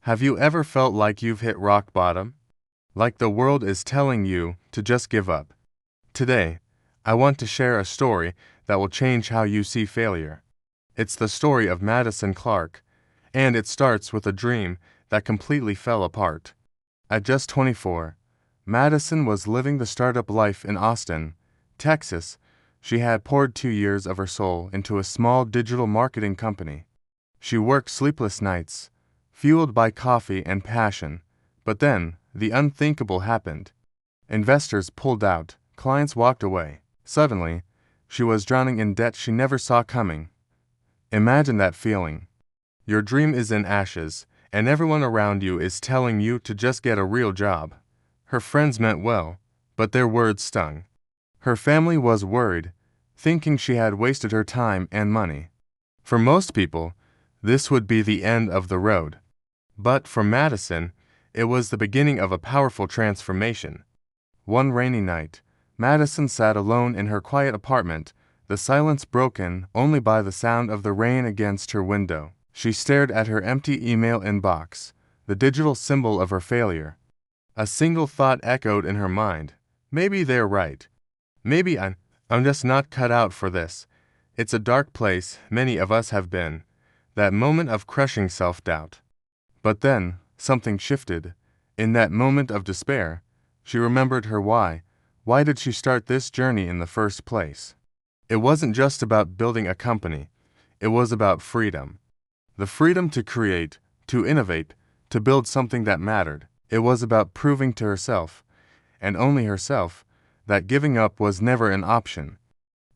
Have you ever felt like you've hit rock bottom? Like the world is telling you to just give up? Today, I want to share a story that will change how you see failure. It's the story of Madison Clarke, and it starts with a dream that completely fell apart. At just 24, Madison was living the startup life in Austin, Texas. She had poured 2 years of her soul into a small digital marketing company. She worked sleepless nights, fueled by coffee and passion. But then, the unthinkable happened. Investors pulled out, clients walked away. Suddenly, she was drowning in debt she never saw coming. Imagine that feeling. Your dream is in ashes, and everyone around you is telling you to just get a real job. Her friends meant well, but their words stung. Her family was worried, thinking she had wasted her time and money. For most people, this would be the end of the road. But for Madison, it was the beginning of a powerful transformation. One rainy night, Madison sat alone in her quiet apartment, the silence broken only by the sound of the rain against her window. She stared at her empty email inbox, the digital symbol of her failure. A single thought echoed in her mind. Maybe they're right. Maybe I'm just not cut out for this. It's a dark place many of us have been. That moment of crushing self-doubt. But then, something shifted. In that moment of despair, she remembered her why. Why did she start this journey in the first place? It wasn't just about building a company. It was about freedom. The freedom to create, to innovate, to build something that mattered. It was about proving to herself, and only herself, that giving up was never an option.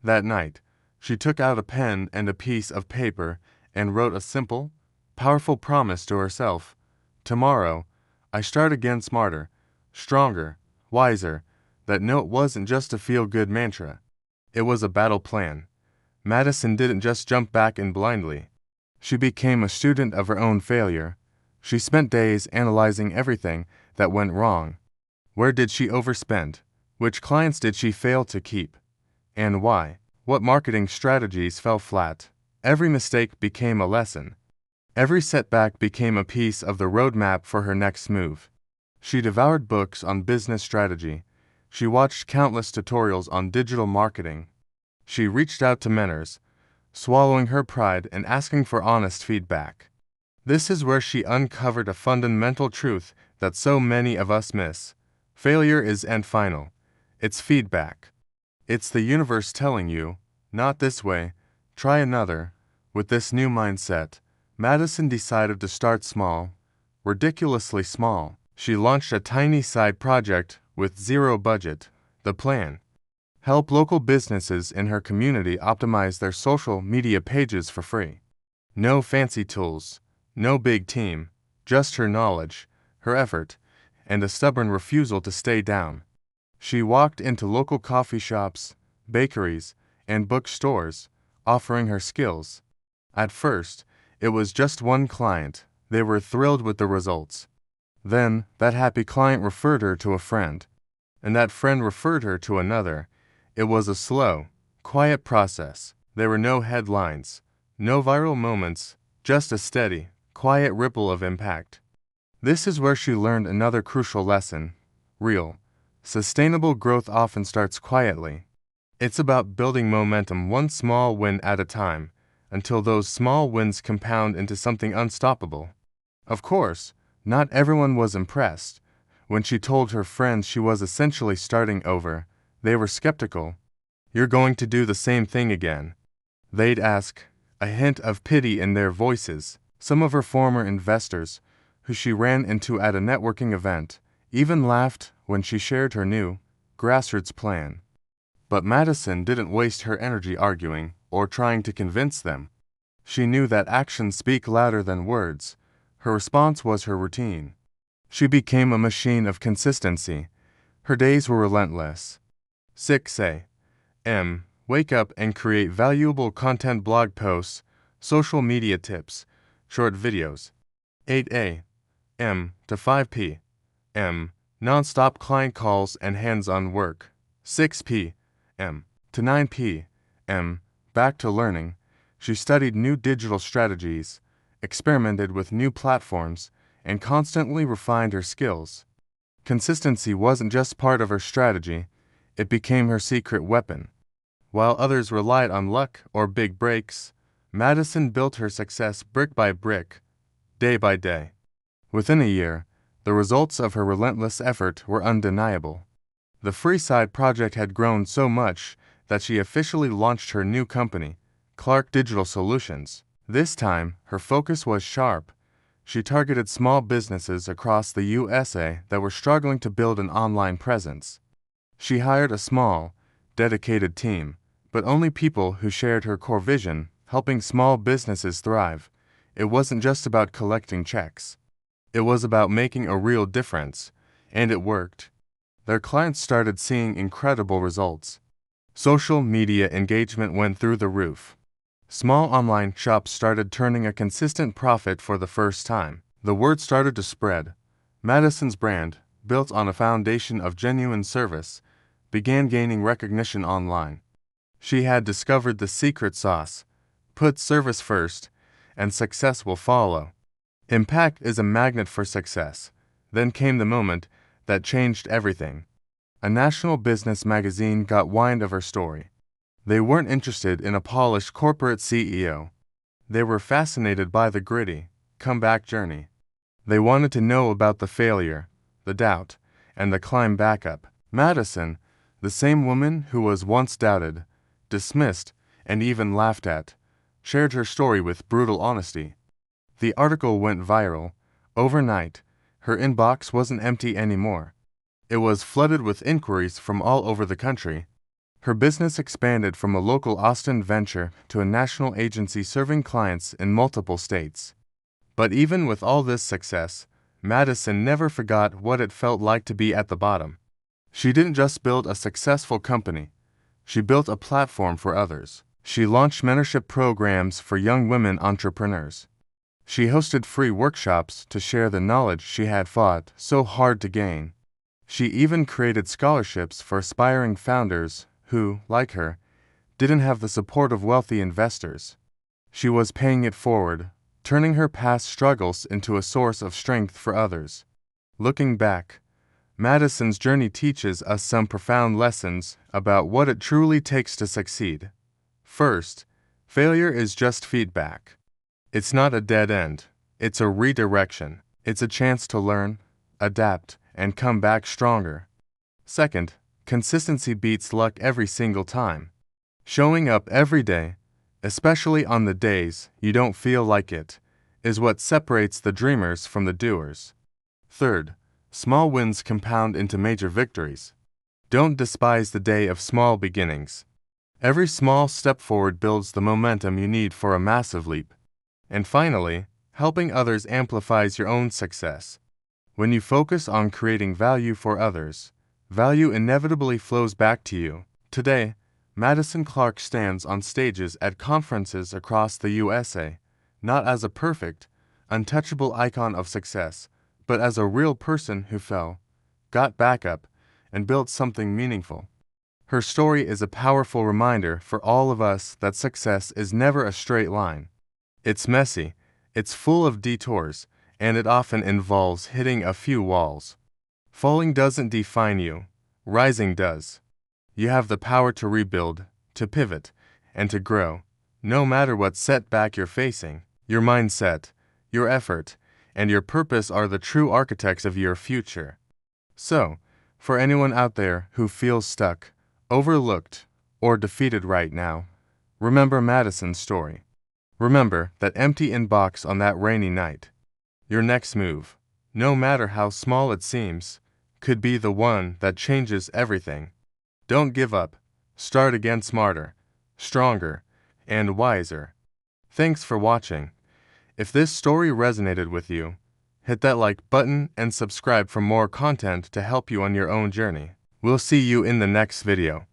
That night, she took out a pen and a piece of paper and wrote a simple, powerful promise to herself. Tomorrow, I start again smarter, stronger, wiser. That note wasn't just a feel-good mantra. It was a battle plan. Madison didn't just jump back in blindly. She became a student of her own failure. She spent days analyzing everything that went wrong. Where did she overspend? Which clients did she fail to keep? And why? What marketing strategies fell flat? Every mistake became a lesson. Every setback became a piece of the roadmap for her next move. She devoured books on business strategy. She watched countless tutorials on digital marketing. She reached out to mentors, swallowing her pride and asking for honest feedback. This is where she uncovered a fundamental truth that so many of us miss. Failure isn't final. It's feedback. It's the universe telling you, not this way, try another. With this new mindset, Madison decided to start small, ridiculously small. She launched a tiny side project with zero budget. The plan: help local businesses in her community optimize their social media pages for free. No fancy tools, no big team, just her knowledge, her effort, and a stubborn refusal to stay down. She walked into local coffee shops, bakeries, and bookstores, offering her skills. At first, it was just one client. They were thrilled with the results. Then, that happy client referred her to a friend, and that friend referred her to another. It was a slow, quiet process. There were no headlines, no viral moments, just a steady, quiet ripple of impact. This is where she learned another crucial lesson. Real, sustainable growth often starts quietly. It's about building momentum one small win at a time, until those small wins compound into something unstoppable. Of course, not everyone was impressed. When she told her friends she was essentially starting over, they were skeptical. You're going to do the same thing again, they'd ask, a hint of pity in their voices. Some of her former investors, who she ran into at a networking event, even laughed when she shared her new, grassroots plan. But Madison didn't waste her energy arguing or trying to convince them. She knew that actions speak louder than words. Her response was her routine. She became a machine of consistency. Her days were relentless. 6 a.m. Wake up and create valuable content, blog posts, social media tips, short videos. 8 a.m. to 5 p.m. Non-stop client calls and hands-on work. 6 p.m. to 9 p.m. Back to learning. She studied new digital strategies, experimented with new platforms, and constantly refined her skills. Consistency wasn't just part of her strategy, it became her secret weapon. While others relied on luck or big breaks, Madison built her success brick by brick, day by day. Within a year, the results of her relentless effort were undeniable. The free side project had grown so much that she officially launched her new company, Clarke Digital Solutions. This time, her focus was sharp. She targeted small businesses across the USA that were struggling to build an online presence. She hired a small, dedicated team, but only people who shared her core vision, helping small businesses thrive. It wasn't just about collecting checks. It was about making a real difference, and it worked. Their clients started seeing incredible results. Social media engagement went through the roof. Small online shops started turning a consistent profit for the first time. The word started to spread. Madison's brand, built on a foundation of genuine service, began gaining recognition online. She had discovered the secret sauce: put service first, and success will follow. Impact is a magnet for success. Then came the moment that changed everything. A national business magazine got wind of her story. They weren't interested in a polished corporate CEO. They were fascinated by the gritty, comeback journey. They wanted to know about the failure, the doubt, and the climb back up. Madison, the same woman who was once doubted, dismissed, and even laughed at, shared her story with brutal honesty. The article went viral. Overnight, her inbox wasn't empty anymore. It was flooded with inquiries from all over the country. Her business expanded from a local Austin venture to a national agency serving clients in multiple states. But even with all this success, Madison never forgot what it felt like to be at the bottom. She didn't just build a successful company. She built a platform for others. She launched mentorship programs for young women entrepreneurs. She hosted free workshops to share the knowledge she had fought so hard to gain. She even created scholarships for aspiring founders who, like her, didn't have the support of wealthy investors. She was paying it forward, turning her past struggles into a source of strength for others. Looking back, Madison's journey teaches us some profound lessons about what it truly takes to succeed. First, failure is just feedback. It's not a dead end. It's a redirection. It's a chance to learn, adapt, and come back stronger. Second, consistency beats luck every single time. Showing up every day, especially on the days you don't feel like it, is what separates the dreamers from the doers. Third, small wins compound into major victories. Don't despise the day of small beginnings. Every small step forward builds the momentum you need for a massive leap. And finally, helping others amplifies your own success. When you focus on creating value for others, value inevitably flows back to you. Today, Madison Clarke stands on stages at conferences across the USA, not as a perfect, untouchable icon of success, but as a real person who fell, got back up, and built something meaningful. Her story is a powerful reminder for all of us that success is never a straight line. It's messy, it's full of detours, and it often involves hitting a few walls. Falling doesn't define you, rising does. You have the power to rebuild, to pivot, and to grow, no matter what setback you're facing. Your mindset, your effort, and your purpose are the true architects of your future. So, for anyone out there who feels stuck, overlooked, or defeated right now, remember Madison's story. Remember that empty inbox on that rainy night. Your next move, no matter how small it seems, could be the one that changes everything. Don't give up. Start again smarter, stronger, and wiser. Thanks for watching. If this story resonated with you, hit that like button and subscribe for more content to help you on your own journey. We'll see you in the next video.